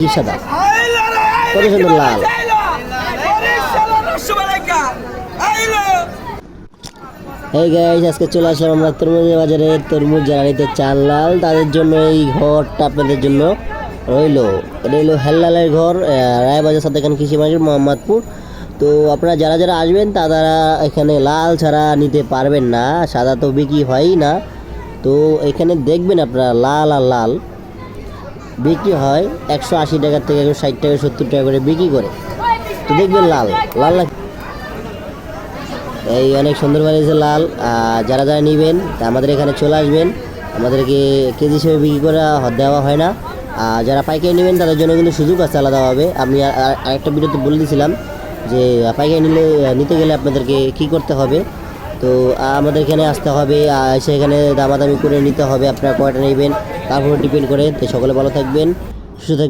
কি সাদা, কত সুন্দর লাল। এই গাইস, আজকে চলে আসলাম আমরা তরমুজের বাজারে। তরমুজ যারা নিতে চান লাল, তাদের জন্য এই ঘরটা আপনাদের জন্য রইলো। এটা হলো হেল্লালের ঘর, রায়বাজার সাদেখান কৃষি মার্কেট, মোহাম্মদপুর। তো আপনারা যারা যারা আসবেন তারা এখানে লাল ছাড়া নিতে পারবেন না, সাদা তো বিক্রি হয়ই না। তো এখানে দেখবেন আপনারা লাল আর লাল বিক্রি হয় 180 টাকা থেকে 160 টাকা 70 টাকা করে বিক্রি করে। তো দেখবেন লাল লাল এই অনেক সুন্দর বানিয়েছে লাল। যারা যারা নেবেন তা আমাদের এখানে চলে আসবেন, আমাদেরকে কেজি হিসেবে বিক্রি করে দেওয়া হয় না। যারা পাইকারি নেবেন তাদের জন্য কিন্তু সুযোগ আছে আলাদাভাবে। আমি আরেকটা ভিডিওতে বলে দিয়েছিলাম যে পাইকারি নিতে গেলে আপনাদেরকে কি করতে হবে। তো আমাদের এখানে আসতে হবে, সেখানে দামাদামি করে নিতে হবে আপনারা কয়টা নেবেন, তারপরে ডিপেন্ড করে। তো সকলে ভালো থাকবেন, সুস্থ থাকবেন।